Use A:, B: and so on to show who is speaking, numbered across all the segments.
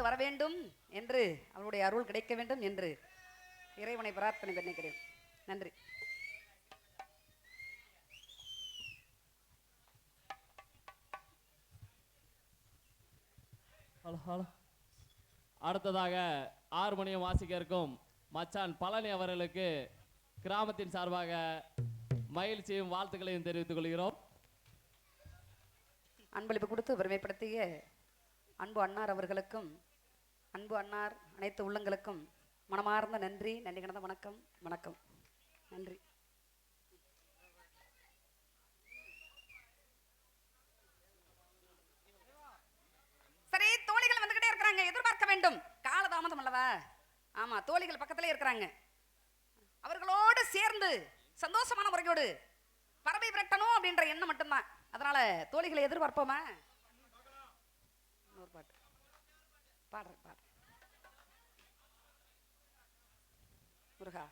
A: வளர்ந்து வர வேண்டும் என்று அவருடைய அருள் கிடைக்க வேண்டும் என்று இறைவனை பிரார்த்தனை பண்ணிக்கிறேன். நன்றி.
B: அடுத்ததாக ஹார்மோனியம் வாசிக்க இருக்கும் மச்சான் பழனி அவர்களுக்கு கிராமத்தின் சார்பாக மகிழ்ச்சியும் வாழ்த்துக்களையும் தெரிவித்துக் கொள்கிறோம்.
A: அன்பளிப்பு கொடுத்து பெருமைப்படுத்திய அன்பு அன்னார் அவர்களுக்கும் அன்பு அன்னார் அனைத்து உள்ளங்களுக்கும் மனமார்ந்த நன்றி. நன்றி கடந்த வணக்கம். வணக்கம். நன்றி. சரி, தோழிகள் வந்துகிட்டே இருக்கிறாங்க, எதிர்பார்க்க வேண்டும். காலதாமதம் அல்லவா? ஆமா, தோழிகள் பக்கத்திலே இருக்கிறாங்க. அவர்களோடு சேர்ந்து சந்தோஷமான முறையோடு பறவை விரட்டணும் அப்படின்ற எண்ணம் மட்டும்தான். அதனால தோழிகளை எதிர்பார்ப்போமா? இன்னொரு பாட்டு பாடுறேன். முருகா,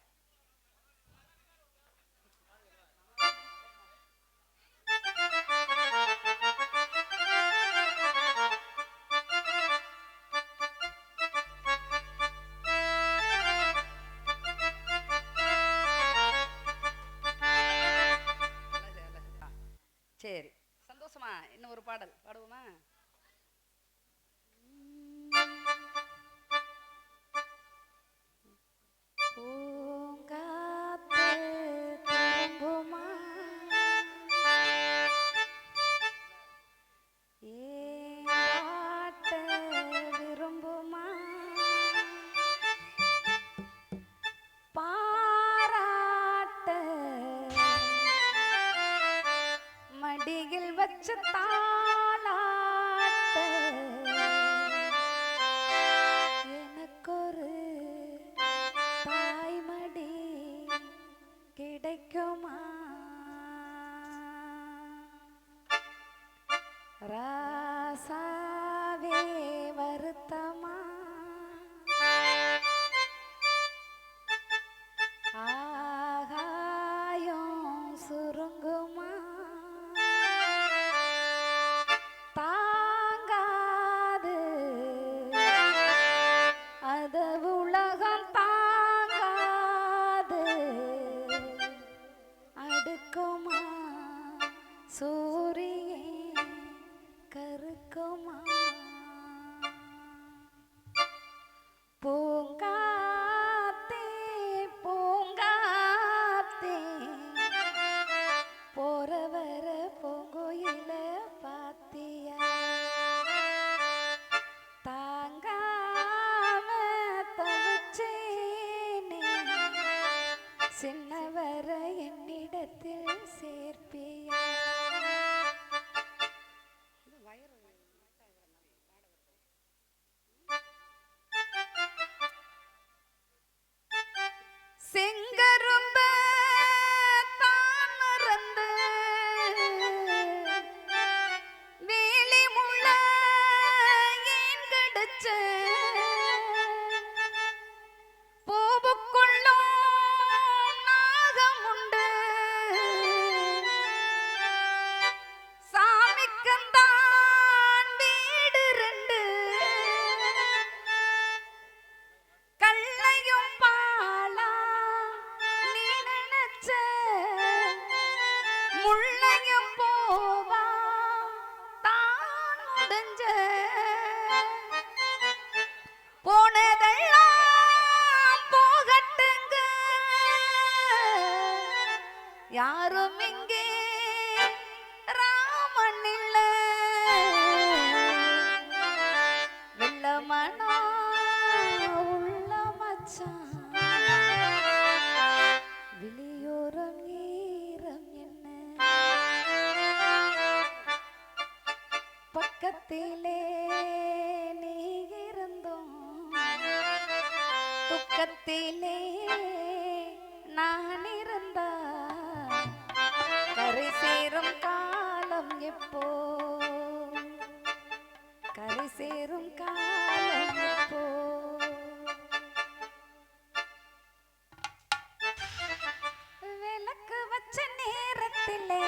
A: சரி, சந்தோஷமா இன்னும் ஒரு பாடல் பாடுவோமா? மடியில் வச்சு தாளாட்ட எனக்கொரு தாய்மடி கிடைக்குமா? ராசாவே வருத்தமா? ஆகாயம் சுருங்குமா? தாங்காது அது உலகம் தாங்காது அடுக்குமா? சூரியன் கருக்குமா? பூங்காத்தே பூங்காத்தே போறவர பூங்குயில பாத்தியா? தாங்காம தவிச்சேனே சின்னவர என்னிடத்தில் சேர்ப்பியா? செங்கரும்ப தான் மறந்து வேலி முள்ள ஏன் கடிச்ச பூவுக்குள்ளும் நாகமுண்டு சாமிக்கந்தான் வீடு ரெண்டு கள்ளையும் பாலா நீ நினைச்ச முள்ளையும் போவா தான் முடிஞ்ச போனதெல்லாம் போகட்டுங்க யாரும் இங்கே ராமன் இல்ல வெள்ளமனா உள்ள மச்சான் விழியோரம் ஈரம் என்ன பக்கத்திலே நீ இருந்தோம் துக்கத்திலே நான் இருந்தா கரை சேரும் காலம் எப்போ? கரை சேரும் காலம் எப்போ? விளக்கு வச்ச நேரத்திலே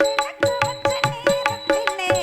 A: விளக்கு வச்ச நேரத்திலே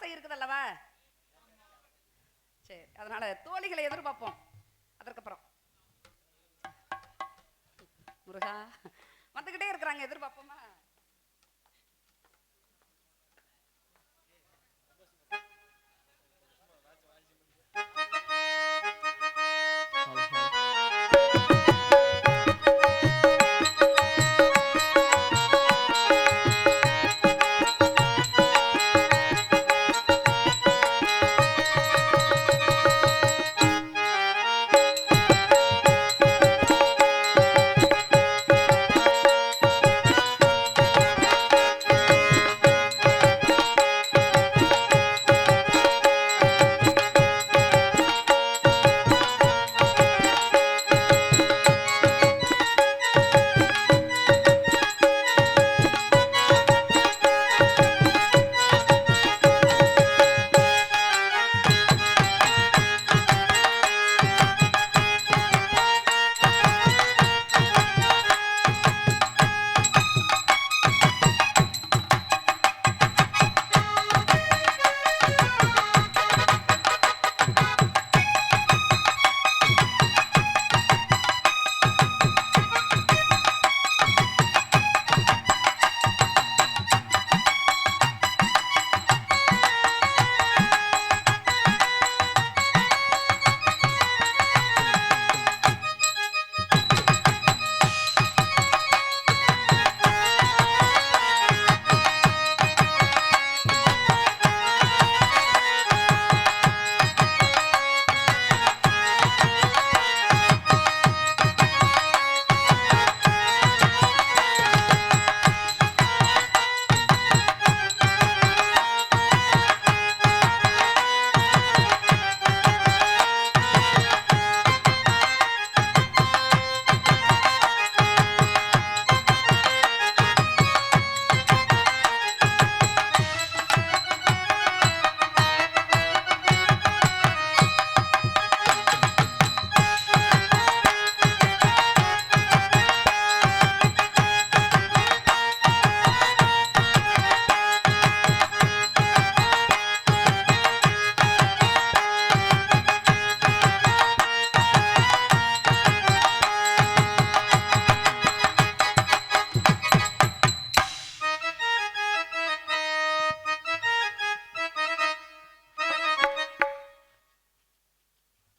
A: ஆசை இருக்குதல்லவா? சரி, அதனால தோழிகளை எதிர்பார்ப்போம். அதற்கப்புறம் முருகா வந்துகிட்டே இருக்கிறாங்க, எதிர்பார்ப்போமா?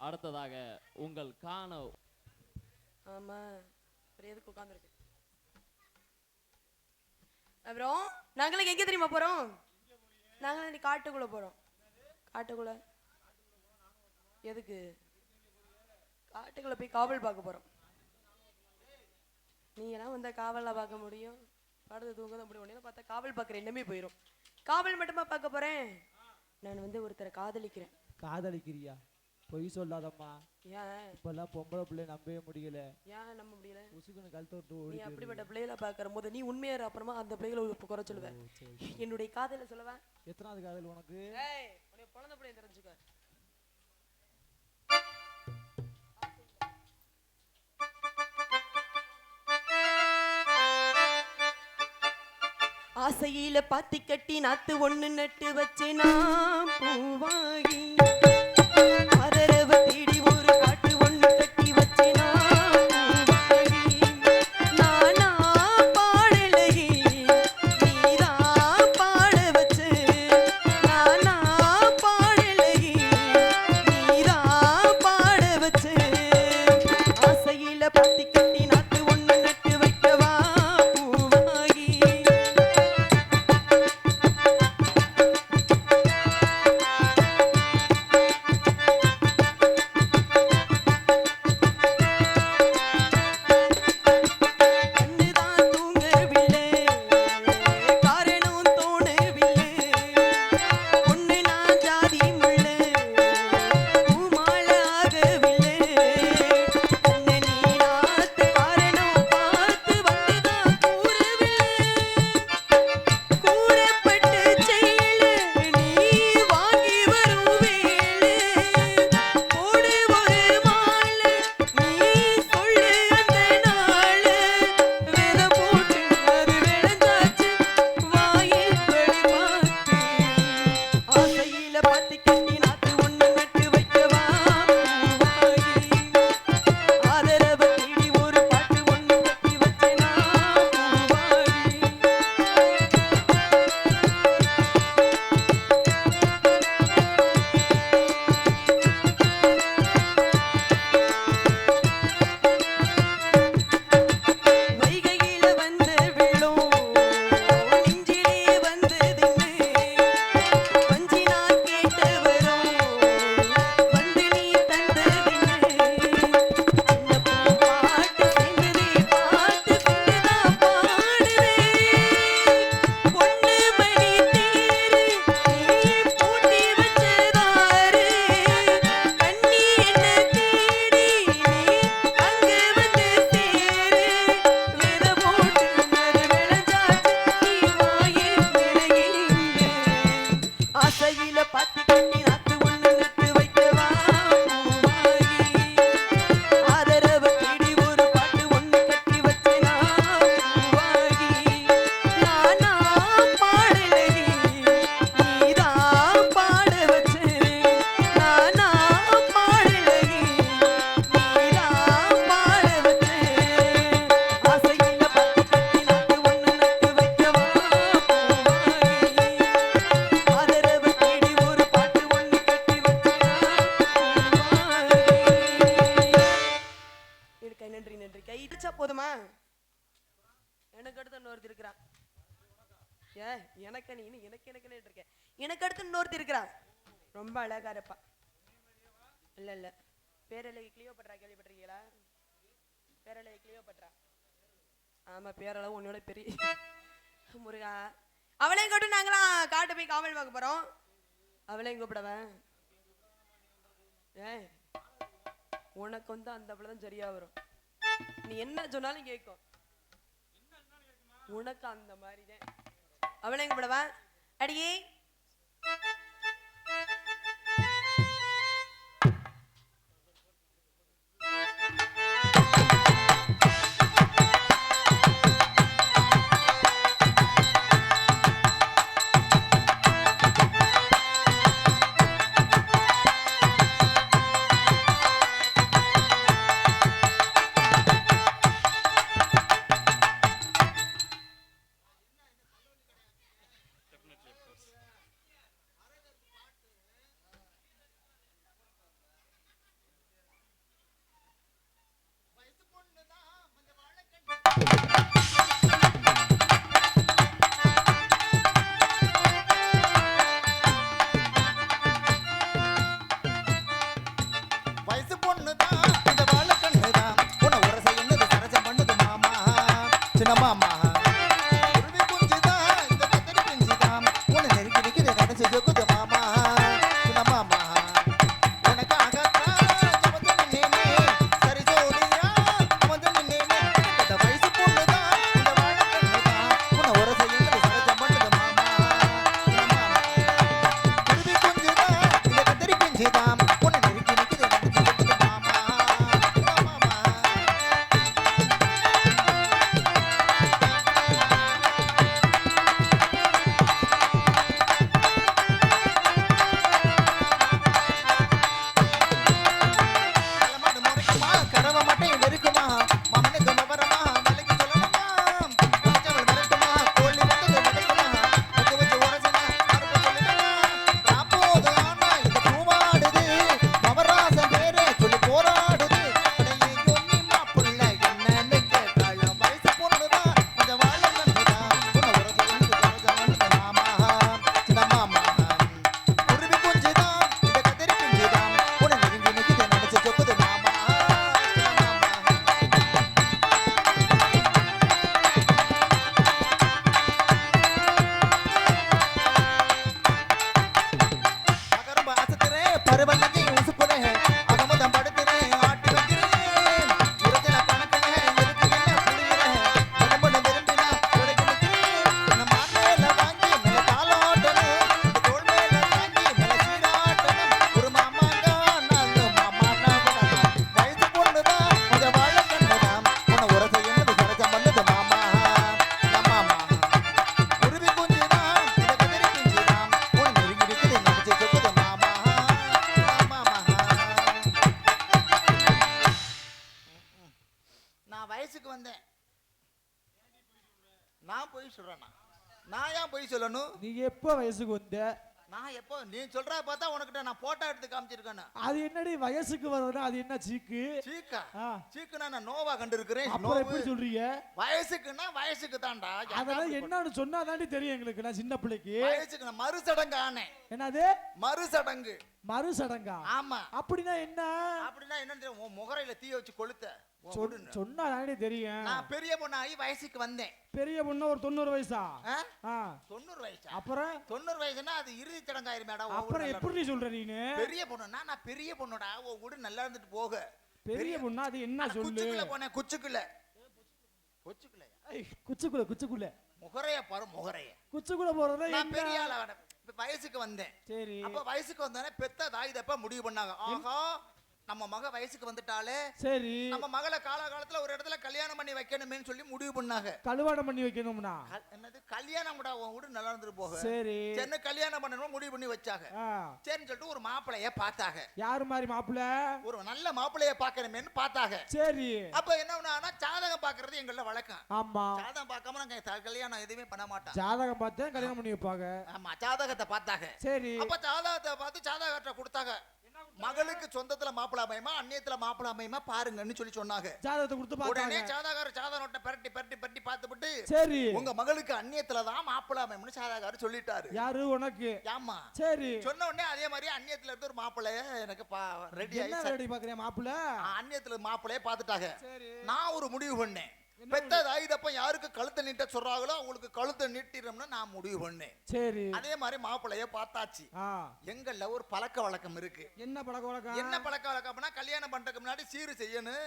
B: அடுத்ததாக உங்கள் காண.
C: ஆமா, எதுக்கு உட்காந்துருக்கு? அப்புறம் நாங்களும் எங்க தெரியுமா போறோம்? நாங்களும் காட்டுக்குள்ள போறோம். காட்டுக்குள்ள எதுக்கு? காட்டுக்குள்ள போய் காவல் பார்க்க போறோம். நீங்களாம் வந்தா காவலா பார்க்க முடியும்? படுத்து தூங்க தான் முடியும். பார்த்தா காவல் பார்க்குற எண்ணமே போயிடும். காவல் மட்டுமா பார்க்க போறேன்? நான் ஒருத்தரை காதலிக்கிறேன்.
D: காதலிக்கிறியா? பொய் சொல்லாதம்மா.
C: ஏன்
D: இப்பெல்லாம் பொம்பளை பிள்ளைய நம்பவே முடியல.
C: ஏன் நம்ப முடியல?
D: உசுக்குன்னு கழுத்து விட்டு
C: நீ
D: ஓடி.
C: அப்படிப்பட்ட பிள்ளைகளை பார்க்கற போது நீ உண்மையா அப்புறமா அந்த பிள்ளைகளை குறை சொல்லுவேன். என்னுடைய காதல சொல்லவா?
D: எத்தனாவது காதல் உனக்கு?
C: உனக்கு குழந்தை பிள்ளை தெரிஞ்சுக்க. ஆசையில பாத்தி கட்டி நாத்து ஒண்ணு நட்டு வச்சு நான் பூவாகி ஆதரவு தேடி ஒரு காட்டு ஒண்ணு கட்டி வச்சு நான் பூவாகி நானா பாடலையே நீதான் பாட வச்சு நானா பாடலையே நீதான் பாட வச்சு ஆசையில பாத்தி கட்டி நாத்து ஒண்ணு நட்டு வைக்கவா பூவாகி. ஆசையில பாத்தி கட்டி நாத்து ஒண்ணு நட்டு வைக்கவா பூவாகி ஆதரவ தேடி ஒரு பாட்டு ஒண்ணு கட்டி வச்சேனா பூவாகி நானா பாடலகி நீதான் பாட வச்சே நானா பாடலகி நீதான் பாட வச்சே ஆசையில பாத்தி கட்டி நாத்து ஒண்ணு நட்டு வைக்கவா பூவாகி ஆதரவ தேடி ஒரு பாட்டு ஒண்ணு கட்டி வச்சேனா பூவாகி கை நன்றி நன்றி கை இடிச்சா போதுமா எனக்கு அடுத்து இன்னொருத்தி இருக்கிறான் ஏ எனக்கு நீ எனக்கு இருக்கேன் எனக்கு அடுத்து இன்னொருத்தி இருக்கிறான் ரொம்ப அழகா இருப்பா இல்ல இல்ல பேரழகி கிளியோபட்ரா கேள்விப்பட்டிருக்கீங்களா பேரழகி கிளியோபட்ரா ஆமா பேரளவு உன்னோட பெரிய முருகா அவளையும் கூப்பிட்டு நாங்களாம் காட்டு போய் காவல் பார்க்க போறோம் அவளையும் கூப்பிடவன் ஏ உனக்கு வந்து அந்த தான் சரியா வரும் நீ என்ன சொன்னாலும் கேட்கும் உனக்கு அந்த மாதிரிதான் அவளையும் கூப்பிடவா அடியே
E: வயசு பொண்ணுதான் இந்த வாழைக்கண்ணுதான் உன உரசை என்னது சரசம் பண்ணுது மாமா சின்ன மாமா குருவி குஞ்சுதான் இந்த கத்தரி பிஞ்சுதான் உன நெருக்கி நிற்கிது நினைச்சு சொக்குது மாமா சின்ன மாமா உனக்காகத்தான் சமந்து நின்னேனே சரி ஜோடியா அமர்ந்து நின்னேனே இந்த வயசு பொண்ணுதான் இந்த வாழைக்கண்ணுதான் உன உரசை என்னது சரசம் பண்ணுது மாமா சின்ன மாமா குருவி குஞ்சுதான் இந்த கத்தரி பிஞ்சுதான் உன நெருக்கி நிற்கிது நினைச்சு சொக்குது மாமா மாமா கலமாடு முறைக்குமா கடவ மாட்டேன் வெறுக்குமா மமனுக்கு விவரமா விலைக்கு சொல்லணுமா உச்சவள் மிரட்டுமா கோழி வந்தது விதைக்குமா முக்கு வச்சு உரசினா அறுப்பு சொல்லணுமா ராப்போது ஆனா இந்த பூவாடுது மவராசன் பேரே சொல்லி போராடுது அடையே யோன்னிமா புள்ள என்னன்னு கேட்டாளம் வயசு பொண்ணுதான் அந்த வாழை கண்ணுதான் உன உரசு வந்து கரஜம் மாமா சின்ன மாமா குருவி குஞ்சுதான் இந்த கத்தரி பிஞ்சுதான் உன நெருங்கி நிற்கிது நினைச்சு சொக்குது மாமா சின்ன மாமா அகரம்ப அசத்துறேன் பருவத்தத்தை உசுப்புறேன் அகமதம் படுத்துறேன் ஆட்டி வைக்கிறேன் இருதல கணக்குல இருக்கு என்ன புரியுறேன் கடம்பட விரும்பினா உடைக்கு நிற்கிறேன் நம்ம மாமேல வாங்கி மேல தாளாட்டணும் இந்த தோள் மேல தாங்கி மேல சீராட்டணும் ஒரு மாமாங்க நாலு மாமா நாகலாம் வயசு பொண்ணுதான் உங்க வாழை கண்ணுதான் உன உரசை என்னது சரசம் பண்ணுது மாமா சின்ன மாமா குருவி குஞ்சுதான் இந்த கதிரி பிஞ்சுதான் உன நெருங்கி நிற்குது நினைச்சு சொக்குது மாமா மாமா நான் வயசுக்கு வந்தேன் நான் பொய் சொல்றேனா நான் ஏன் பொய் சொல்லணும்
D: நீ எப்போ வயசுக்கு வந்த
E: நான் எப்போ நீ சொல்ற பார்த்தா உனக்கிட்ட நான் போட்டோ எடுத்து காமிச்சிருக்கேன்
D: அது என்னடி வயசுக்கு வர்றதுனா அது என்ன சீக்கு
E: சீக்கா
D: ஆ.
E: சீக்குனா நான் நோவா கண்டு இருக்கிறேன்
D: அப்புறம் எப்படி சொல்றீங்க
E: வயசுக்குன்னா வயசுக்கு தான்டா
D: அதெல்லாம் என்னன்னு சொன்னாதாண்டி தெரியும் எங்களுக்கு நான் சின்ன பிள்ளைக்கு
E: வயசுக்கு நான் மறுசடங்கு ஆனேன்
D: என்னது
E: மறுசடங்கு
D: மறு சடங்கா
E: ஆமா
D: அப்படின்னா என்ன
E: அப்படின்னா என்னன்னு தெரியும் உன் முகரையில தீய வச்சு கொளுத்த உன் உடுன்னு.
D: சொன்னாதாண்டி தெரியும்
E: நான் பெரிய பொண்ணாகி வயசுக்கு வந்தேன்
D: பெரிய பொண்ணு ஒரு 90 வயசா
E: ஆ?
D: ஆ
E: 90 வயசா
D: அப்புறம்
E: 90 வயசுனா அது இறுதி சடங்காயிரும் மேடம்
D: அப்புறம் எப்படி சொல்ற நீனு
E: பெரிய பொண்ணுனா நான் பெரிய பொண்ணுடா உன் உடு நல்லா இருந்துட்டு போக
D: பெரிய பொண்ணா அது என்ன சொல்லு
E: குச்சுக்குள்ள போனேன் குச்சுக்குள்ள குச்சுக்குள்ள
D: ஐய், குச்சிக்குள்ள
E: முகரைய பாரு முகரைய
D: குச்சிக்குள்ள போறதுல
E: நான்
D: என்ன
E: பெரிய ஆளா வேணும் வயசுக்கு வந்தேன்.
D: சரி
E: அப்ப வயசுக்கு வந்தானே பெத்த தாய் தப்பா முடிவு பண்ணாங்க. ஆஹா, நம்ம மக வயசுக்கு வந்துட்டாலே,
D: சரி
E: நம்ம மகளை காலகாலத்துல ஒரு இடத்துல கல்யாணம் பண்ணி வைக்கணுமேன்னு சொல்லி முடிவு பண்ணாங்க.
D: கழுவாடம் பண்ணி வைக்கணும்னா
E: என்னது கல்யாணம் கூட உன் வீடு நல்லா இருந்துட்டு போக.
D: சரி
E: சென்னை கல்யாணம் பண்ணணும் முடிவு பண்ணி வச்சாங்க. சரின்னு சொல்லிட்டு ஒரு மாப்பிளைய பார்த்தாங்க.
D: யாரு மாதிரி மாப்பிள்ள?
E: ஒரு நல்ல மாப்பிளைய பார்க்கணுமேன்னு பார்த்தாங்க.
D: சரி
E: அப்ப என்ன பண்ணா ஜாதகம் பாக்குறது எங்கள வழக்கம்.
D: ஆமா
E: ஜாதகம் பார்க்காம நாங்க கல்யாணம் எதுவுமே பண்ண மாட்டோம்.
D: ஜாதகம் பார்த்தேன் கல்யாணம் பண்ணி வைப்பாங்க.
E: ஆமா, ஜாதகத்தை பார்த்தாங்க.
D: சரி
E: அப்ப ஜாதகத்தை பார்த்து ஜாதகத்தை கொடுத்தாங்க. மகளுக்கு சொந்தத்துல மாப்பிள அமையுமா அந்நியத்துல மாப்பிள அமையுமா பாருங்கன்னு சொல்லி சொன்னாங்க.
D: ஜாதகத்தை கொடுத்து
E: உடனே
D: பார்த்தாங்க.
E: ஜாதகார ஜாதக நோட்டை பரட்டி பரட்டி பரட்டி பார்த்துட்டு,
D: சரி
E: உங்க மகளுக்கு அந்நியத்துல தான் மாப்பிள அமையும்னு ஜாதகார சொல்லிட்டாரு.
D: யாரு உனக்கு?
E: ஆமா.
D: சரி
E: சொன்ன உடனே அதே மாதிரி அந்நியத்துல இருந்து ஒரு மாப்பிளைய எனக்கு ரெடி
D: என்ன
E: ஆயிடுச்சு.
D: ரெடி பாக்குறேன் மாப்பிள்ள?
E: அந்நியத்துல மாப்பிளைய பார்த்துட்டாங்க.
D: சரி
E: நான் ஒரு முடிவு பண்ணேன். பெத்த தாயிதப்ப யாருக்கு கழுத்தை நீட்ட சொல்றாங்களோ அவங்களுக்கு கழுத்தை நீட்டிடும்னு நான் முடிவு பண்ணேன்.
D: சரி
E: அதே மாதிரி மாப்பிளைய பார்த்தாச்சு. எங்கள்ல ஒரு பழக்க வழக்கம் இருக்கு.
D: என்ன பழக்க வழக்கம்?
E: என்ன பழக்க வழக்கம்னா கல்யாணம் பண்றதுக்கு முன்னாடி சீரு செய்யணும்,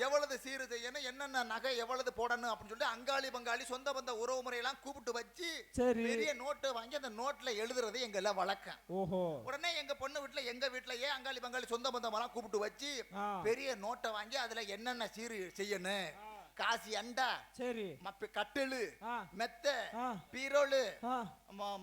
E: எவ்வளவு சீரு செய்யணும், என்னென்ன நகை எவ்வளவு போடணும் அப்படின்னு சொல்லிட்டு அங்காளி பங்காளி சொந்த பந்த உறவு முறையெல்லாம் கூப்பிட்டு வச்சு
D: சரி
E: பெரிய நோட்டு வாங்கி அந்த நோட்ல எழுதுறது எங்கள்ல வழக்கம்.
D: ஓஹோ
E: உடனே எங்க பொண்ணு வீட்டுல எங்க வீட்டுலயே அங்காளி பங்காளி சொந்த பந்தம் எல்லாம் கூப்பிட்டு வச்சு பெரிய நோட்டை வாங்கி அதுல என்னென்ன சீரு செய்யணும், காசி அண்டா,
D: சரி
E: கட்டிலு, மெத்த,
D: ஆ.
E: பீரோலு,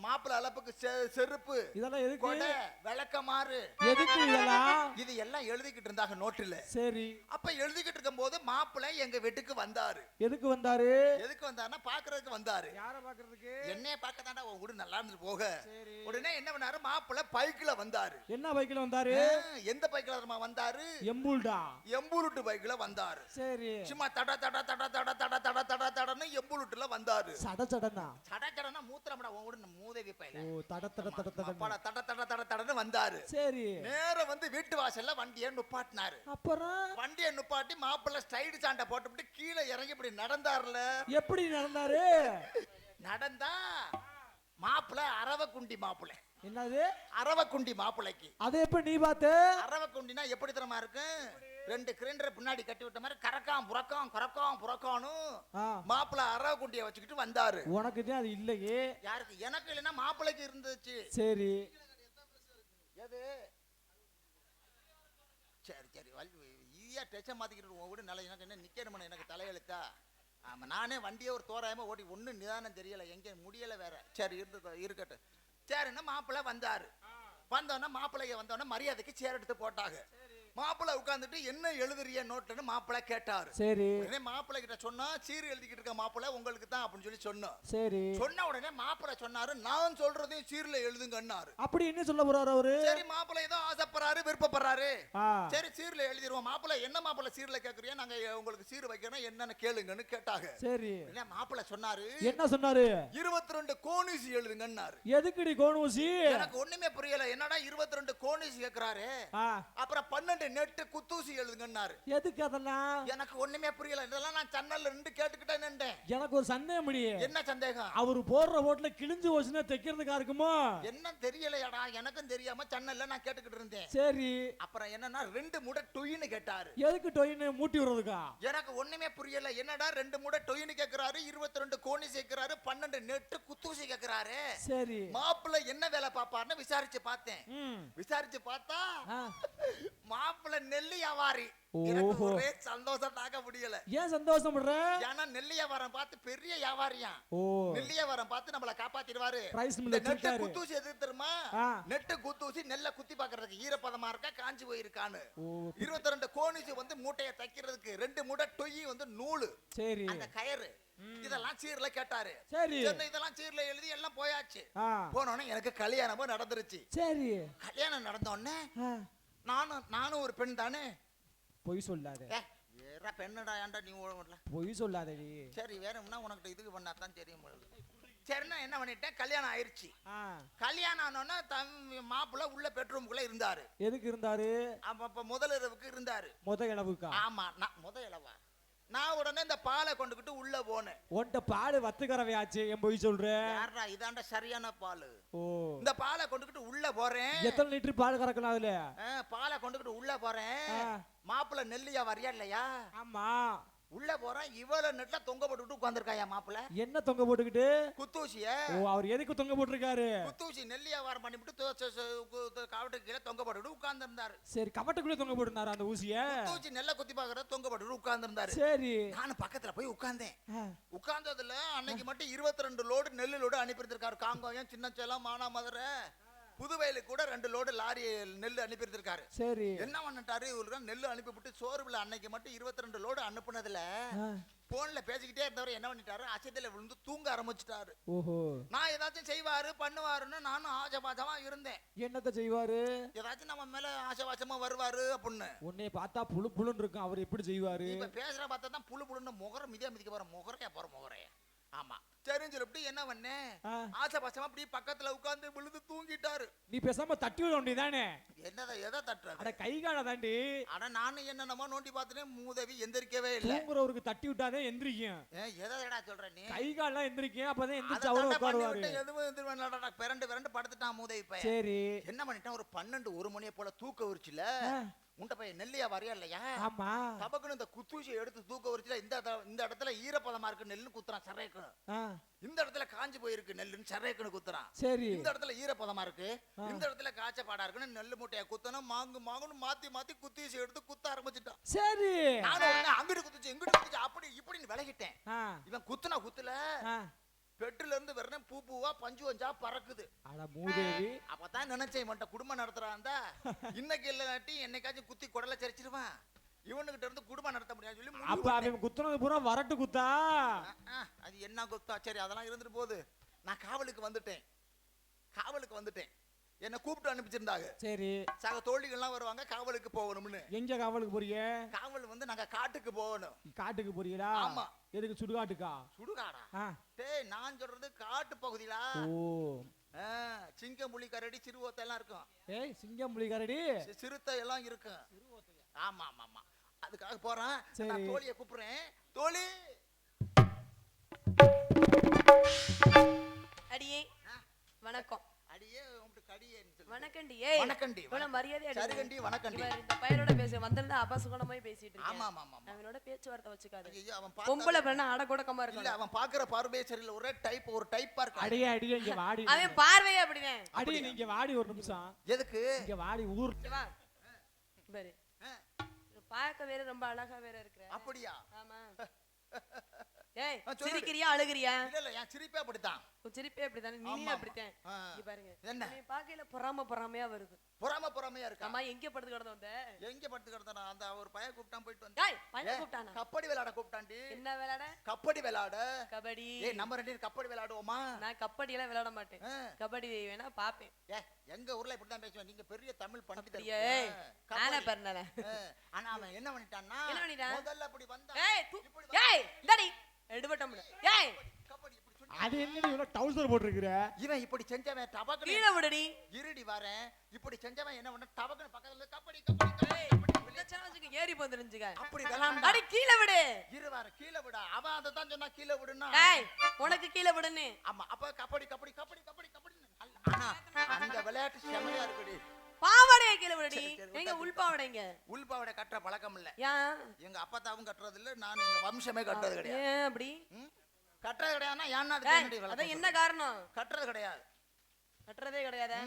E: மாப்பிள அளப்புக்கு செருப்பு,
D: இதெல்லாம் எதுக்கு?
E: கொடை, விளக்கமாறு,
D: எதுக்கு இதெல்லாம்?
E: இது எல்லாம் எழுதிக்கிட்டு இருந்தாங்க நோட்டுல.
D: சரி
E: அப்ப எழுதிக்கிட்டு இருக்கும் போது மாப்பிள்ளை எங்க வீட்டுக்கு வந்தாரு.
D: எதுக்கு வந்தாரு?
E: எதுக்கு வந்தாருன்னா பாக்குறதுக்கு வந்தாரு.
D: யார பாக்குறதுக்கு?
E: என்னைய பார்க்க தாண்டா உன் வீடு நல்லா இருந்துட்டு போக.
D: சரி
E: உடனே என்ன பண்ணாரு, மாப்பிள்ளை பைக்ல வந்தாரு.
D: என்ன பைக்ல வந்தாரு?
E: எந்த பைக்ல வந்தாரு?
D: எம்புல்டா
E: எம்புலுட்டு பைக்ல வந்தாரு.
D: சரி
E: சும்மா தட தட தட தட தட தட தட தடன்னு எம்புலுட்டுல வந்தாரு.
D: சட சடனா
E: சட சடனா மூத்திரம்டா உன் வீடு மூதேவி பையில.
D: ஓ தட தட தட தட
E: அப்பட தட தட தட தடன்னு வந்தாரு.
D: சரி
E: நேரா வந்து வீட்டு வாசல்ல வண்டியை நுப்பாட்டினாரு.
D: அப்புறம்
E: வண்டியை நுப்பாட்டி மாப்பிள்ளை ஸ்டைடு சாண்டை போட்டுவிட்டு கீழே இறங்கி இப்படி நடந்தாருல.
D: எப்படி நடந்தாரு?
E: நடந்தா மாப்பிள்ளை அரவக்குண்டி மாப்பிள்ளை.
D: என்னது
E: அரவக்குண்டி மாப்பிள்ளைக்கு?
D: அதை எப்ப நீ பார்த்த?
E: அரவக்குண்டினா எப்படி தரமா இருக்கு? ரெண்டு கிரைண்டர் பின்னாடி கட்டி விட்ட மாதிரி கரக்காம் புறக்காம் கரக்காம் புறக்கானு மாப்பிள்ளை அரவக்குண்டியை வச்சுக்கிட்டு வந்தாரு.
D: உனக்கு தான் அது இல்லையே.
E: யாருக்கு? எனக்கு இல்லைன்னா மாப்பிள்ளைக்கு இருந்துச்சு.
D: சரி
E: எது? சரி சரி ஈஸியா டெச்ச மாத்திக்கிட்டு உன் வீடு நல்லா எனக்கு என்ன நிக்கணும்னு எனக்கு தலையெழுத்தா? ஆமா, நானே வண்டியை ஒரு தோராயமா ஓட்டி ஒன்னும் நிதானம் தெரியல, எங்க முடியல வேற. சரி இருக்கட்டும். சரின்னா மாப்பிள்ளை வந்தாரு. வந்தோன்னா மாப்பிள்ளைய வந்தோன்னா மரியாதைக்கு சேர் எடுத்து போட்டாங்க. மாப்பிள்ளை உட்கார்ந்துட்டு என்ன எழுதுறிய நோட்லன்னு மாப்பிள்ளை கேட்டாரு.
D: சரி
E: உடனே மாப்பிள்ளை கிட்ட சொன்னா சீர் எழுதிக்கிட்டு இருக்க மாப்பிள்ளை உங்களுக்கு தான் அப்படின்னு சொல்லி சொன்னோம்.
D: சரி
E: சொன்ன உடனே மாப்பிள்ளை சொன்னாரு, நான் சொல்றதையும் சீர்ல எழுதுங்கன்னாரு.
D: அப்படி என்ன சொல்ல போறாரு அவரு?
E: சரி மாப்பிள்ளை ஏதோ ஆசைப்படுறாரு, விருப்பப்படுறாரு. சரி சீர்ல எழுதிடுவோம். மாப்பிள்ளை என்ன மாப்பிள்ளை சீர்ல கேக்குறியா, நாங்க உங்களுக்கு சீர் வைக்கணும், என்னன்னு கேளுங்கன்னு கேட்டாங்க.
D: சரி
E: மாப்பிள்ளை சொன்னாரு,
D: என்ன சொன்னாரு?
E: 22 கோணிசி எழுதுங்கன்னாரு.
D: எதுக்குடி கோணூசி?
E: எனக்கு ஒண்ணுமே புரியல. என்னடா 22 கோணிசி கேக்குறாரு, அப்புறம் 12 நெட்டு குத்தூசி எழுதுங்கன்னாரு.
D: எதுக்கு அதெல்லாம்?
E: எனக்கு ஒண்ணுமே புரியல. இதெல்லாம் நான் சன்னல்ல நின்று கேட்டுக்கிட்டே நின்றேன்.
D: எனக்கு ஒரு சந்தேகம்.
E: என்ன சந்தேகம்?
D: அவரு போடுற ஓட்டுல கிழிஞ்சு போச்சுன்னா தைக்கிறதுக்கா இருக்குமோ?
E: என்ன தெரியலையாடா, எனக்கும் தெரியாம சன்னல்ல நான் கேட்டுக்கிட்டு இருந்தேன்.
D: சரி
E: அப்புறம் என்னன்னா 2 முடை டொயின்னு கேட்டாரு.
D: எதுக்கு டொயின்னு மூட்டி விடுறதுக்கா?
E: எனக்கு ஒண்ணுமே புரியல. என்னடா 2 முடை டொயின்னு கேக்குறாரு, 22 கோணி சேர்க்கிறாரு, 12 நெட்டு குத்தூசி கேக்குறாரு.
D: சரி
E: மாப்பிள்ளை என்ன வேலை பாப்பாருன்னு விசாரிச்சு பார்த்தேன். விசாரிச்சு பார்த்தா மாப்பிள்ளை நெல்லி வியாபாரி. எனக்கு ஒரே சந்தோஷம் தாக்க முடியல.
D: ஏன் சந்தோஷப்படுற?
E: ஏன்னா நெல்லி வியாபாரம் பார்த்து பெரிய வியாபாரியா. நெல்லி வியாபாரம் பார்த்து நம்மள காப்பாத்திடுவாரு. நெட்டு குத்தூசி எது தெரியுமா? நெட்டு குத்தூசி நெல்ல குத்தி பாக்குறதுக்கு ஈரப்பதமா இருக்கா காஞ்சி போயிருக்கான்னு. 22 கோணிசி வந்து மூட்டையை தைக்கிறதுக்கு, 2 மூட்டை டொய் வந்து நூலு,
D: சரி
E: அந்த கயிறு, இதெல்லாம் சீர்ல கேட்டாரு.
D: சரி
E: இதெல்லாம் சீர்ல எழுதி எல்லாம் போயாச்சு. போனோடனே எனக்கு கல்யாணமும் நடந்துருச்சு.
D: சரி
E: கல்யாணம் நடந்த உடனே நானும் ஒரு பெண் தானே.
D: பொய் சொல்லாத.
E: வேற பெண்ணுடா, ஏன்டா நீ ஓடல?
D: பொய் சொல்லாதடி.
E: சரி வேணும்னா உனக்கு இதுக்கு பண்ணா தான் தெரியும். சரின்னா என்ன பண்ணிட்டேன், கல்யாணம் ஆயிருச்சு. கல்யாணம் ஆனோன்னா மாப்பிள்ளை உள்ள பெட்ரூமுக்குள்ள இருந்தாரு.
D: எதுக்கு இருந்தாரு?
E: அப்ப முதல் இரவுக்கு இருந்தாரு.
D: முத இளவுக்கா?
E: ஆமா, முத இளவா. நான் உடனே இந்த பாலை கொண்டுகிட்டு உள்ள போனேன்.
D: உன்ட பால் வத்துக்கறவையாச்சு, என் பொய் சொல்ற?
E: யாரா இதாண்ட சரியான பால்.
D: ஓ,
E: இந்த பாலை கொண்டுகிட்டு உள்ள போறேன்.
D: எத்தனை லிட்டர் பால் கறக்கலாம் அதுல?
E: பாலை கொண்டுகிட்டு உள்ள போறேன். மாப்பிள்ளை நெல்லியா வரியா இல்லையா?
D: ஆமா.
E: உள்ள போறான், இவ்வளவு நெட்ல தொங்க போட்டுட்டு உட்கார்ந்திருக்காயா மாப்பிள்ள.
D: என்ன தொங்க போட்டுக்கிட்டு?
E: குத்தூசிய
D: ஓ, அவர் எதுக்கு தொங்க போட்டிருக்காரு?
E: குத்தூசி நெல் வியாபாரம் பண்ணிவிட்டு காவட்டுக்கு கீழே தொங்க போட்டுட்டு உட்கார்ந்து இருந்தாரு.
D: சரி, கபட்டுக்குள்ளே தொங்க போட்டுருந்தாரு அந்த ஊசிய.
E: குத்தூசி நெல்ல குத்தி பாக்குற தொங்க போட்டுட்டு உட்கார்ந்து இருந்தாரு.
D: சரி.
E: நானும் பக்கத்துல போய் உட்கார்ந்தேன்.
D: ஆ.
E: உட்கார்ந்ததுல அன்னைக்கு மட்டும் 22 லோடு நெல்லு லோடு அனுப்பியிருந்திருக்காரு. காங்கோயம், சின்னச்சேலம், மானாமதுரை, புதுவையில கூட 2 லோடு லாரி நெல் அனுப்பியிருந்திருக்காரு.
D: சரி.
E: என்ன பண்ணிட்டாரு, இவரு நெல்லு அனுப்பிவிட்டு சோறுல அன்னைக்கு மட்டும் 22 லோடு அனுப்புனதுல போன்ல பேசிக்கிட்டே இருந்தவர் என்ன பண்ணிட்டாரு, அச்சத்துல விழுந்து தூங்க ஆரம்பிச்சிட்டாரு.
D: ஓஹோ.
E: நான் ஏதாச்சும் செய்வாரு பண்ணுவாருன்னு நானும் ஆசபாசமா இருந்தேன்.
D: என்னத்த செய்வாரு?
E: ஏதாச்சும் நம்ம மேல ஆசபாசமா வருவாரு அப்படின்னு.
D: உன்னை பார்த்தா புழு புழுன்னு இருக்கும், அவர் எப்படி செய்வாரு?
E: இப்ப பேசுற பார்த்தா தான் புழு புழுன்னு முகரம் மிதிக்க போற முகரையா போற முகரையா. ஆமா, சரின்னு சொல்லிட்டு என்ன பண்ணேன், ஆசபாசமா அப்படி பக்கத்துல உட்கார்ந்து விழுந்து தூங்கிட்டாரு.
D: நீ பேசாம தட்டி விட வேண்டியதானே?
E: என்னதை எதை தட்டுறது?
D: அட கை கால தாண்டி.
E: ஆனா நானும் என்னென்னமோ நோண்டி பார்த்துட்டேன், மூதவி எந்திரிக்கவே இல்லை.
D: தூங்குறவருக்கு தட்டி விட்டாதே எந்திரிக்கும்.
E: எதடா சொல்ற நீ?
D: கை கால்லாம் எந்திரிக்கும், அப்பதான் எந்திரிச்சு அவரும் உட்காருவாரு.
E: எதுவும் எந்திரிவான் பிறண்டு படுத்துட்டான் மூதவி பையன்.
D: சரி.
E: என்ன பண்ணிட்டான், ஒரு 12-1 மணியை போல தூக்க உரிச்சுல உண்ட பையன் நெல்லியா வரையா இல்லையா?
D: ஆமா.
E: தபக்குன்னு இந்த குத்தூசியை எடுத்து தூக்க உரிச்சுல இந்த இடத்துல ஈரப்பதமா இருக்கு நெல்லுன்னு குத்துறான் சரைக்கு. இந்த இடத்துல காஞ்சி போயிருக்கு நெல்லுன்னு சரைக்குன்னு குத்துறான்.
D: சரி.
E: இந்த இடத்துல ஈரப்பதமா இருக்கு, இந்த இடத்துல காய்ச்ச பாடா இருக்குன்னு நெல்லு மூட்டையை குத்தணும், மாங்குன்னு மாத்தி குத்தூசி எடுத்து குத்த ஆரம்பிச்சுட்டான்.
D: சரி.
E: நானும் அங்கிட்டு குத்துச்சு இங்கிட்டு குத்துச்சு அப்படி இப்படின்னு விலகிட்டேன். இவன் குத்துல பெட்ல இருந்து வரணும் பூவா பஞ்சு வஞ்சா பறக்குது.
D: அட மூதேவி.
E: அப்பதான் நினைச்சேன் இவன்ட்ட குடும்பம் நடத்துறான்டா, இன்னைக்கு இல்லாட்டி என்னைக்காச்சும் குத்தி குடலை சரிச்சிருவான், இவனுகிட்ட இருந்து குடும்பம் நடத்த முடியாது சொல்லி.
D: அப்ப அவன் குத்துனது பூரா வரட்டு குத்தா?
E: அது என்ன குத்தா? சரி அதெல்லாம் இருந்துட்டு போகுது. நான் காவலுக்கு வந்துட்டேன். என்ன கூப்பிட்டு அனுப்பிச்சிருந்தாங்க.
D: சரி.
E: சக தோழிகள்லாம் வருவாங்க காவலுக்கு போகணும்னு.
D: எங்க காவலுக்கு போறீங்க?
E: காவல் வந்து நாங்க காட்டுக்கு போகணும்.
D: காட்டுக்கு போறீங்களா?
E: ஆமா.
D: எதுக்கு? சுடுகாட்டுக்கா?
E: சுடுகாடா? டேய் நான் சொல்றது காட்டு பகுதியில.
D: ஓ.
E: சிங்கம், புலி, கரடி, சிறுவோத்தை எல்லாம் இருக்கும்.
D: ஏய், சிங்கம், புலி, கரடி,
E: சிறுத்தை எல்லாம் இருக்கும். ஆமா ஆமா ஆமா, அதுக்காக போறேன். நான் தோழியை கூப்பிடுறேன். தோழி.
C: அடியே வணக்கம்.
E: அடியே உன்கிட்ட கடியேன்னு சொல்லு.
C: வணக்கண்டி. ஏய்
E: வணக்கண்டி.
C: இவ்வளவு மரியாதை அடி.
E: சரிகண்டி வணக்கண்டி.
C: இந்த பையனோட பேச வந்தல்ல அபசகுணமாய் பேசிட்டு இருக்கேன்.
E: ஆமா ஆமா ஆமா,
C: அவனோட பேச்சுவார்த்தை வச்சுக்காத.
E: ஐயோ அவன்
C: பொம்பளை பெண்ணா அடகொடக்கமா இருக்கு.
E: இல்ல அவன் பாக்குற பார்வையே சரியில்லை, ஒரு டைப்பா இருக்கு.
D: அடியே இங்க வாடி.
C: அவன் பார்வையே அப்படிதான்.
D: அடியே நீங்க வாடி ஒரு நிமிஷம்.
E: எதுக்கு
D: இங்க வாடி ஊர்.
C: வா பாரு, பார்க்க வேற ரொம்ப அழகா வேற இருக்கு.
E: அப்படியா?
C: ஆமா. ஏய் சிரிக்கிறியா அழுகிறியா?
E: இல்ல என் சிரிப்பே அப்படிதான்.
C: உன் சிரிப்பே அப்படிதான், நீ அப்படிதான். இங்க பாருங்க,
E: என்ன
C: நீ பாக்கையில பொறாமையா வருது.
E: பொறாமையா இருக்கா?
C: அம்மா எங்க படுத்து கிடந்த வந்த?
E: எங்க படுத்து கிடந்தா? அந்த ஒரு பைய கூப்பிட்டான் போயிட்டு வந்து.
C: டேய் பையன் கூப்பிட்டானா?
E: கபடி விளையாட கூப்பிட்டான்டி.
C: என்ன விளையாட?
E: கபடி விளையாட.
C: கபடி.
E: ஏய் நம்ம ரெண்டு பேரும் கபடி விளையாடுவோமா?
C: நான் கபடி எல்லாம் விளையாட மாட்டேன். கபடி வேணா பாப்பேன்.
E: எங்க ஊர்ல இப்படி தான் பேசுவேன். நீங்க பெரிய தமிழ் பண்டிதர்.
C: ஏய் நானே பர்னல.
E: ஆனா அவன் என்ன பண்ணிட்டான்னா,
C: என்ன பண்ணிட்டான்?
E: முதல்ல அப்படி வந்தா.
C: ஏய் டேடி எடுபட்டம்ல. ஏய்
E: கபடி இப்படி சொல்லி.
D: அது என்னடி இவன டவுசர் போட்டுருக்குற?
E: இவன் இப்படி செஞ்சவன் டபக்கு
C: கீழ விடுடி.
E: இருடி வரேன். இப்படி செஞ்சவன் என்ன பண்ண டபக்கு பக்கத்துல கபடி
C: பிரச்சனை வச்சுக்க ஏறி போந்துருஞ்சுங்க.
E: அப்படி விளையாண்டா.
C: அடி கீழ விடு.
E: இரு வர கீழ விட. அவன் அத தான் சொன்னா கீழ விடுனா.
C: ஏய் உனக்கு கீழ விடுன்னு.
E: ஆமா அப்ப கபடி. ஆனா அந்த விளையாட்டு செமையா இருக்குடி.
C: பாவாடைய கீழ விடுடி. எங்க உள்பாவடைங்க.
E: உள்பாவடை கட்டற பழக்கம் இல்ல.
C: ஏன்?
E: எங்க அப்பா தாவும் கட்டறது இல்ல, நான் எங்க வம்சமே கட்டறது கிடையாது.
C: ஏன் அப்படி?
E: கட்டறது கிடையாதுன்னா ஏன் நாடு
C: அத என்ன காரணம்?
E: கட்டறது கிடையாது.
C: கட்டறதே கிடையாதா?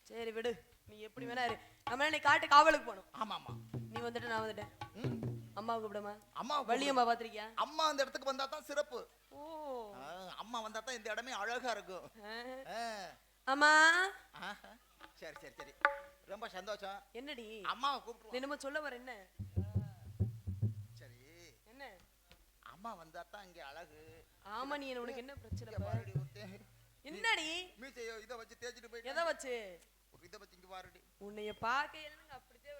C: சரி விடு, நீ எப்படி வேணா இரு. நம்ம நீ காட்டு காவலுக்கு போணும்.
E: ஆமா.
C: நீ வந்துட்டு நான் வந்துட்டேன். அம்மாவை கூப்பிடுமா?
E: அம்மா
C: வள்ளியம்மா பாத்திருக்கியா?
E: அம்மா அந்த இடத்துக்கு வந்தா தான் சிறப்பு.
C: ஓ
E: அம்மா வந்தா தான் இந்த இடமே அழகா இருக்கும்.
C: அம்மா.
E: சரி ரொம்ப சந்தோஷம்.
C: என்னடி
E: அம்மாவை கூப்பிட்டு
C: என்னமோ சொல்ல வர? என்ன
E: சரி
C: என்ன?
E: அம்மா வந்தா தான் இங்க அழகு.
C: ஆமா, நீ உனக்கு என்ன பிரச்சனை? என்னடி
E: மீசையோ இத வச்சு தேய்ச்சிட்டு போய்.
C: எதை வச்சு?
E: இத வச்சு இங்க பாருடி.
C: உன்னைய பாக்கையில அப்படியே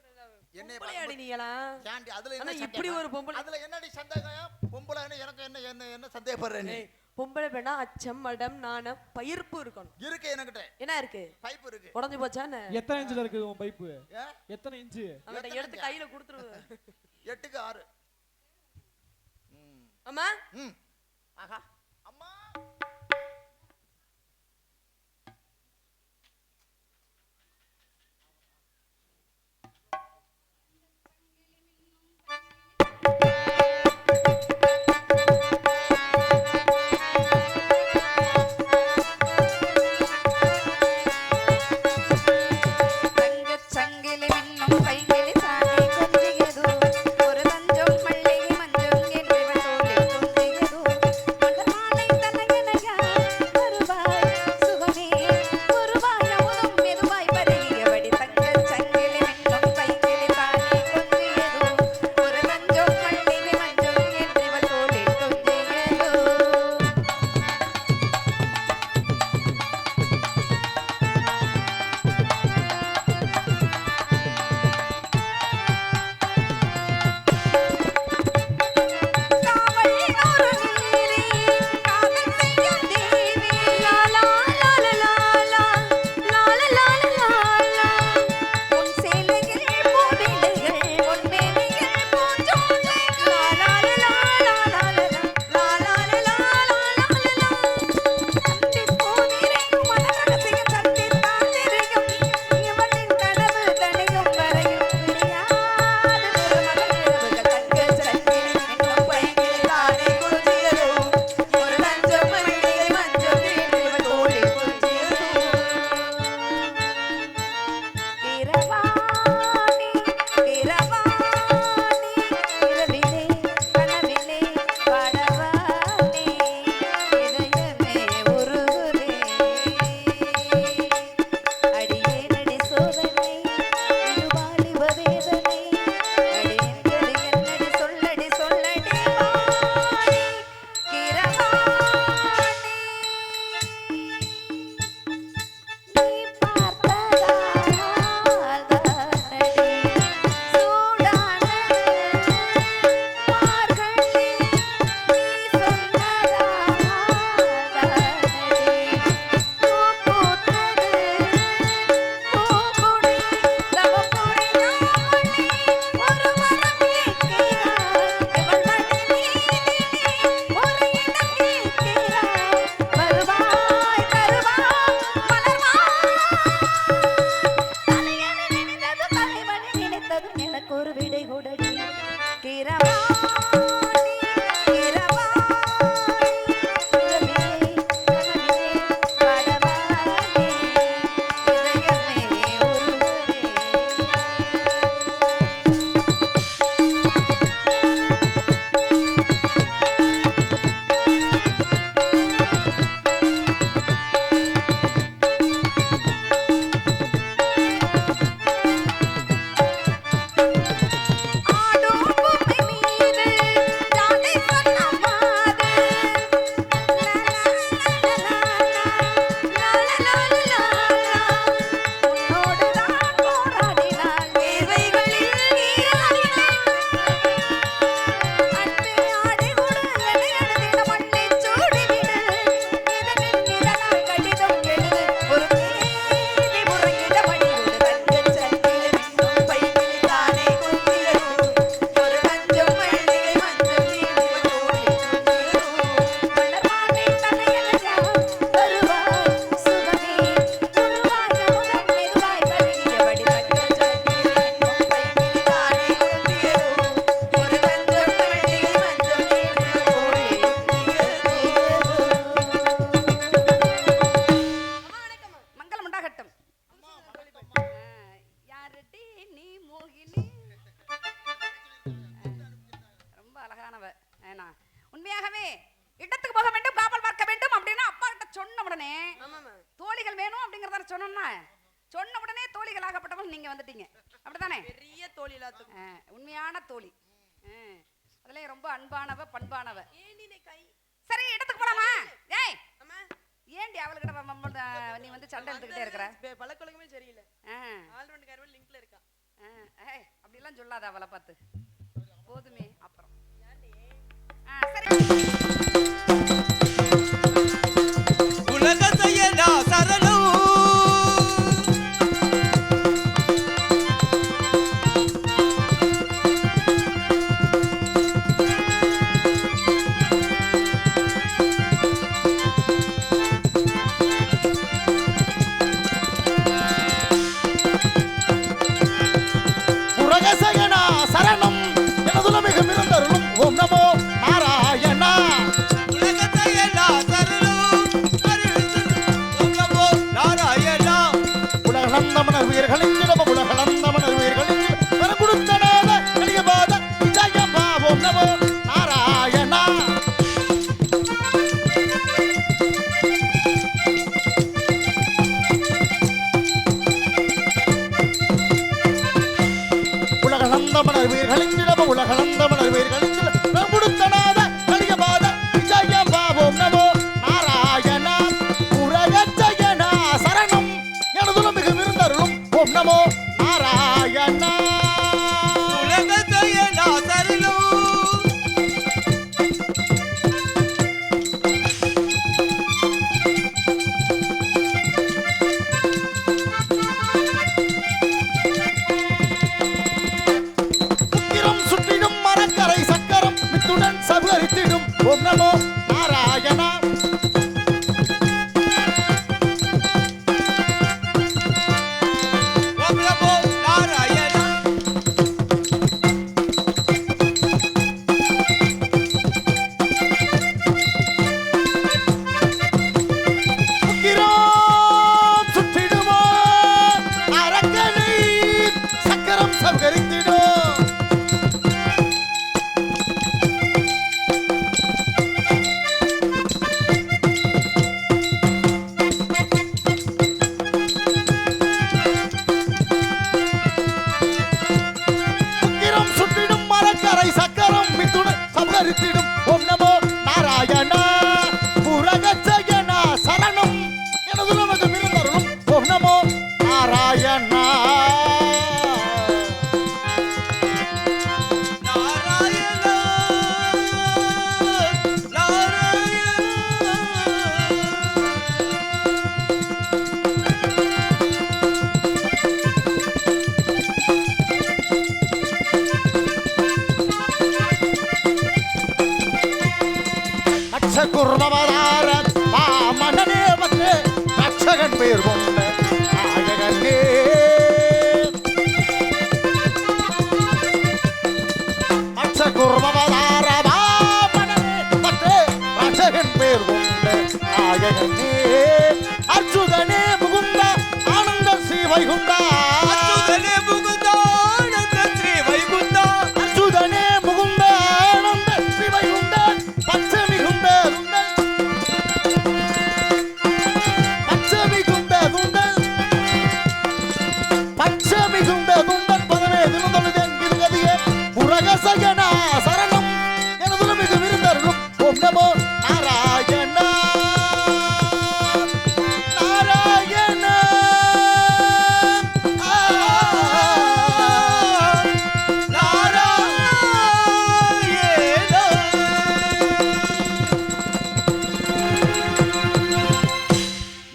E: என்னைய
C: பொம்பளையாடி நீலாம்.
E: ஏன்டி அதுல என்ன
C: இப்படி ஒரு பொம்பளை?
E: அதுல என்னடி சந்தேகம்? பொம்பளைன்னு எனக்கு என்ன சந்தேகப்படுற நீ?
C: பொம்பளை பெண்ணா அச்சம், மடம், நாணம், பயிர்ப்பு இருக்கணும்.
E: இருக்கு என்கிட்ட.
C: என்ன இருக்கு?
E: பைப் இருக்கு.
C: உடைஞ்சு போச்சா என்ன?
D: எத்தனை இன்ச்ல இருக்கு உன் பைப்பு? எத்தனை இன்ச்?
C: அவட்ட எடுத்து கையில கொடுத்துரு.
E: 8க்கு 6.
C: அம்மா.
E: ஆஹா அம்மா.
A: போதும் நீங்க வந்துட்டீங்க அப்படிதானே?
C: பெரிய தோழி எல்லாத்துக்கும்.
A: உண்மையான தோழி. அதுலயும் ரொம்ப அன்பானவ பண்பானவ.
C: ஏண்டி நீ கை
A: சரி இடத்துக்கு போலாமா? ஏய்
C: அம்மா
A: ஏண்டி அவளுக்கிட்ட நீ வந்து சண்டை எடுத்துக்கிட்டே இருக்கிற?
C: பழக்கொழுங்குமே சரியில்லை. ஆல்ரவுண்ட் கார்வல் லிங்க்ல இருக்கா.
A: ஏய் அப்படிலாம் சொல்லாத அவளை பார்த்து. போதுமே அப்புறம். சரி
F: உலகத்தையெல்லா சரணம்
E: உலகசயனா சரணம் எனதுல மிக மிருந்தருளும் ஓம் நமோ நாராயணா.
F: உலகத்தையெல்லா சரணம் நாராயணா.
E: உலகளந்தமனர் உயிர்களின் உலகளந்தமனர் உயிர்களின் கொடுத்தனாத கலியபாத விஜயபா ஓம் நமோ நாராயணா. உலகளந்தமனர் உயிர்களின் உலகளந்தமனர் உயிர்களின் கொடுத்தனாத கலியபாத விஜயபா ஓம் நமோ நாராயணா. உலகச்சயனா சரணம் எனதுல மிக விருந்தருளும் ஓம் நமோ நாராயணா.
F: உலகத்தையெல்லா சரணம்
E: உக்கிரம் சுற்றிடும் மரக்கரை சக்கரம் மித்துடன் சபரித்திடும் ஓம் நமோ நாராயணா.
F: ஓம் நமோ நாராயணா.
E: உக்கிரம் சுற்றிடுமோ அரக்கனை சக்கரம் சபரித்திடும். உக்கிரம் சுற்றிடும் மரக்கரை சக்கரம் மித்துடன் சபரித்திடும் ஓம் நமோ நாராயணா. புரகச்சயனா சரணம் எனது நமது மிருந்தருளும் ஓம் நமோ நாராயணா.
F: நாராயணா நாராயணா.
E: அச்சகுர்மவதார வாமனனே வந்து ரட்சகன் பேர் கொண்ட நாயகனே. அச்சகுர்மவதார வாமனனே வந்து ரட்சகன் பேர் கொண்ட நாயகனே. அச்சுதனே முகுந்த ஆனந்த ஸ்ரீ வைகுண்டா.
F: அச்சுதனே முகுந்தானந்த ஸ்ரீ வைகுண்டா.
E: அச்சுதனே முகுந்த ஆனந்த ஸ்ரீ வைகுண்டா. பச்சமி குண்டல் பச்சமி குண்டல் பச்சமி குண்டல் பதமே தினந்தொழுதேன் இருகதியே உரகசயனா சரணம் எனதுல மிகு விருந்தருளும் ஓம் நமோ நாராயணா. நாராயணா.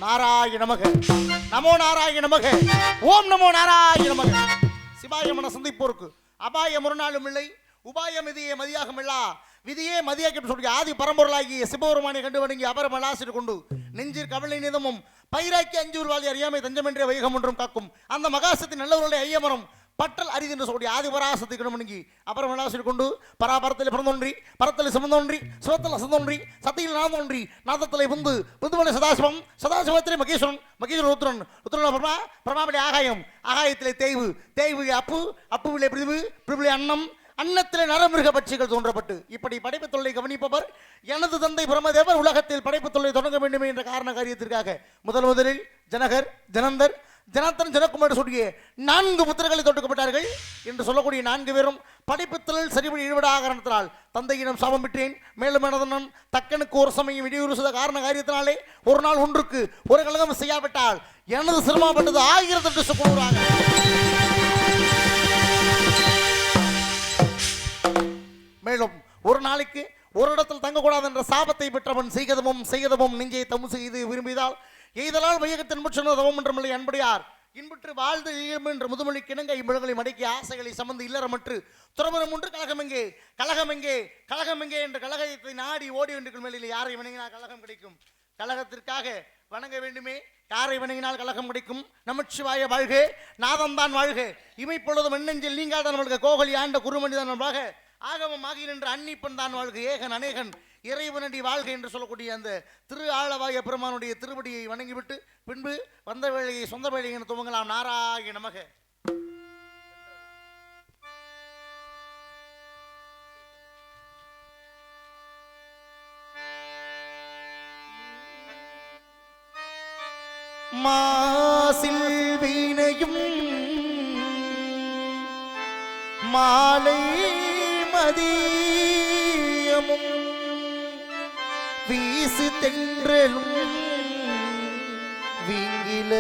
E: நாராயண நமக நமோ நாராயண நமக ஓம் நமோ நாராயண நமக. சிவாய மன சந்திப்போருக்கு அபாயம் ஒரு நாளும் இல்லை, உபாயம் விதியே மதியாகும் இல்லா, விதியே மதியாக்கும் சொல்லி ஆதி பரம்பொருளாகிய சிவபெருமானை கண்டு வணங்கி அபரமலாசிட்டு கொண்டு நெஞ்சிற் கவலை நிதமும் பயிராக்கி அஞ்சூர் வாழி அறியாமை தஞ்சமென்றே வைகம் ஒன்றும் காக்கும் அந்த மகாசத்தின் நல்லவர்களுடைய ஐயமரம் பட்டல் அரிது என்று சொல்லி ஆதிபராசத்தை கிடமணிங்கி அப்புறம் விளாசிட்டு கொண்டு பராபரத்தில் பிறந்தோன்றி பரத்தில் சுமந்தோன்றி சிவத்தில் அசந்தோன்றி சத்தியில் நாதோன்றி நாதத்தில் புந்து புந்துமலை சதாசிவம் சதாசிவத்திலே மகேஸ்வரன் மகேஸ்வரன் ருத்ரன் ருத்ரன் பிரமா பிரமாபடி ஆகாயம் ஆகாயத்திலே தேய்வு தேய்வு அப்பு அப்புவிலே பிரிவு பிரிவிலே அன்னம் அன்னத்திலே நரமிருக பட்சிகள் தோன்றப்பட்டு இப்படி படைப்பு தொல்லை கவனிப்பவர் எனது தந்தை பிரம்மதேவர் உலகத்தில் படைப்பு தொல்லை தொடங்க வேண்டுமே என்ற காரண காரியத்திற்காக முதலில் ஜனகர் ஜனந்தர் ஜனார்த்தன் ஜனகுமார் சொல்லிய 4 புத்திரர்களை தொட்டுக்கப்பட்டார்கள் என்று சொல்லக்கூடிய 4 பேரும் படிப்புத்தலில் சரிபடி ஈடுபட காரணத்தினால் தந்தையிடம் சாபம் பெற்றேன். மேலும் எனதனன் தக்கனுக்கு ஒரு சமயம் இடையூறு செய்த காரியத்தினாலே ஒரு நாள் ஒன்றுக்கு ஒரு கழகம் செய்யாவிட்டால் எனது சிரமப்பட்டது 1008 சுக்குறாங்க. மேலும் ஒரு நாளைக்கு ஒரு இடத்தில் தங்கக்கூடாது என்ற சாபத்தை பெற்றவன் செய்கதமும் நெஞ்சை தமு செய்து விரும்பியதால் எய்தலால் வையகத்தின் முற்றன தவம் என்றமில்லை அன்படியார் இன்புற்று வாழ்ந்து என்ற முதுமொழி கிணங்கை மிளகளை மடக்கி ஆசைகளை சமந்து இல்லறமற்று துறவரம் ஒன்று கழகம் எங்கே என்ற கழகத்தை நாடி ஓடி வென்று மேலில் யாரை வணங்கினால் கழகம் கிடைக்கும். கழகத்திற்காக வணங்க வேண்டுமே, யாரை வணங்கினால் கழகம் கிடைக்கும். நமச்சிவாய வாழ்க, நாதம்தான் வாழ்க, இமைப்பொழுதும் எண்ணெஞ்சில் நீங்காதான் வாழ்க, கோகலி ஆண்ட குருமணிதான் வாழ்க, ஆகமம் ஆகி நின்ற அன்னிப்பன் தான் வாழ்க, ஏகன் அநேகன் இறைவனடி வாழ்க என்று சொல்லக்கூடிய அந்த திரு ஆளவாய பெருமானுடைய திருவடியை வணங்கிவிட்டு பின்பு வந்த வேளையை சொந்த வேலையை என துவங்கலாம். நாராயண நமக. மாசில் வீணையும் மாலை மதியமும் வீசு தென்றலும் வீங்கில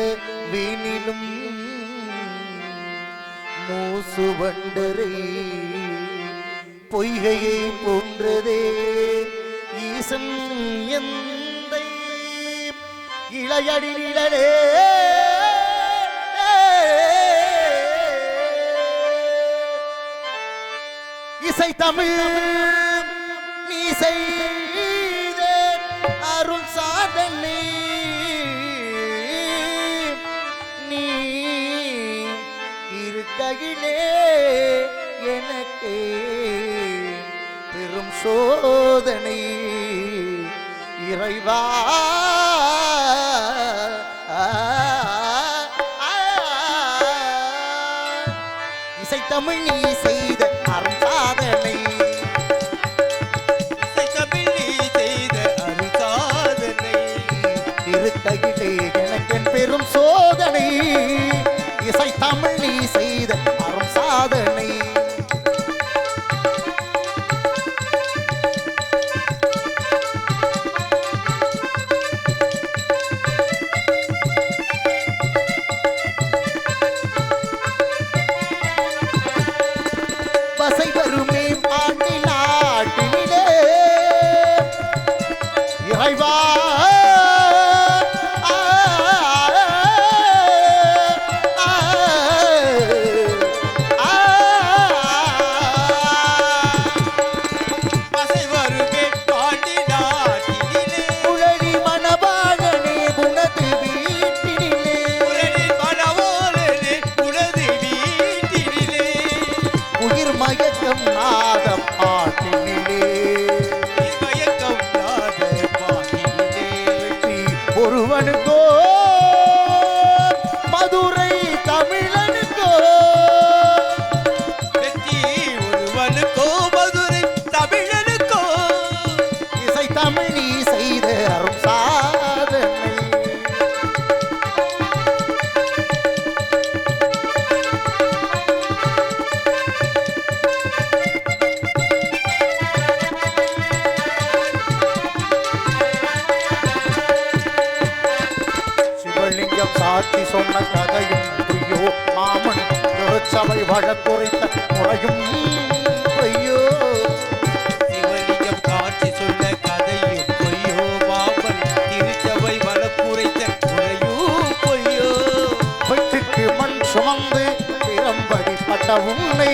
E: வீணிலும் மூசு வண்டரை பொய்கையை போன்றதே ஈசன் எந்தை இளையடி நிழலே இசை தமிழ் நீ செய்த அருள் சாதனை நீ இருக்கையிலே எனக்கு பெரும் சோதனை இறைவா. இசை தமிழ் நீ செய்த அருள் சாதனை, இருக்கையிலே எனக்கென் பெரும் சோதனை, இசை தமிழ் நீ செய்த அரும் சாதனை. பசை வருமே பாண்டி நாட்டிலே இறைவா மயக்கம் நாத பாட்டினிலே ஒருவனுக்கோ மதுரை தமிழனுக்கோ ஒருவனுக்கோ மதுரை தமிழனுக்கோ இசை தமிழ் நீ செய்த அரும் சாதனை. சாட்சி சொன்ன கதையும் பொய்யோ, மாமன் திருச்சபை வழக்குரைத்த முறையும் பொய்யோ.
F: சிவலிங்கம் காட்சி சொன்ன கதையும் பொய்யோ, மாமன் திருச்சபை வழக்குரைத்த முறையும் பொய்யோ.
E: வீட்டுக்கு மண் சுமந்து பிறம்படிப்பட்ட உன்னை,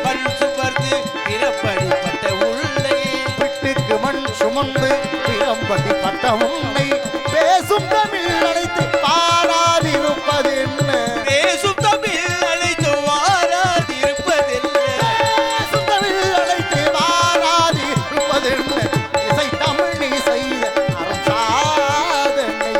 F: மண் சுமந்து பிறப்படிப்பட்ட உள்ளை,
E: வீட்டுக்கு மண் சுமந்து பிறம்படிப்பட்ட உன்னை பேசும் தமிழ் அழைத்து பாராதிருப்பது என்ன,
F: பேசும் தமிழ் அழைத்து வாராதிருப்பதென்ன,
E: பேசும் தமிழ் அழைத்து வாராதிருப்பது என்ன, இசை தமிழ் நீ செய்த அரும் சாதனை.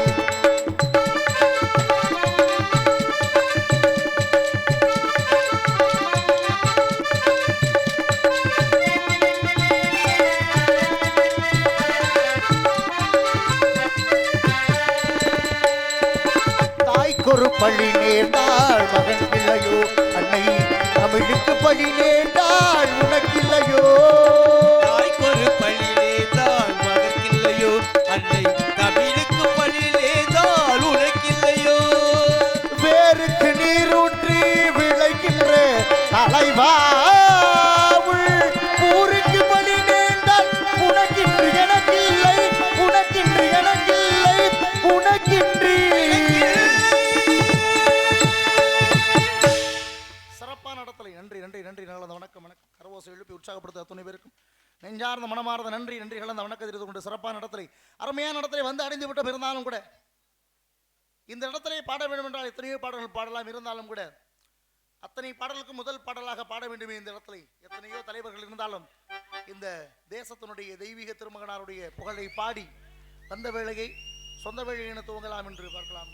E: உனக்கில்லையோ அன்னை தமிழுக்கு பழி நேர்ந்தால் உனக்கில்லையோ
F: தாய்க்கொரு பழியிலே தான் மகற்கில்லையோ அன்னை தமிழுக்கு பழியிலே தான் உனக்கில்லையோ
E: வேருக்கு நீரூற்றி விளைகின்ற தலைவா ஊருக்கு பலி நேர்ந்தால் உனக்கின்று எனக்கில்லை உனக்கின்று எனக்கில்லை உனக்கின்றி சிறப்பான இடத்துல நன்றி நன்றி நன்றி நல்ல வணக்கம் வணக்கம் கரவோசை எழுப்பி உற்சாகப்படுத்த துணை பேருக்கும் நெஞ்சார்ந்த மனமார்ந்த நன்றி நன்றி கலந்த வணக்கம் தெரிந்து கொண்டு சிறப்பான இடத்துல அருமையான இடத்துல வந்து அடைந்து விட்ட பிறந்தாலும் கூட இந்த இடத்திலே பாட வேண்டும் என்றால் எத்தனையோ பாடல்கள் பாடலாம் இருந்தாலும் கூட அத்தனை பாடலுக்கு முதல் பாடலாக பாட வேண்டுமே இந்த இடத்துல எத்தனையோ தலைவர்கள் இருந்தாலும் இந்த தேசத்தினுடைய தெய்வீக திருமகனாருடைய புகழை பாடி வந்த வேளையை சொந்த வேளையை என துவங்கலாம் என்று பார்க்கலாம்.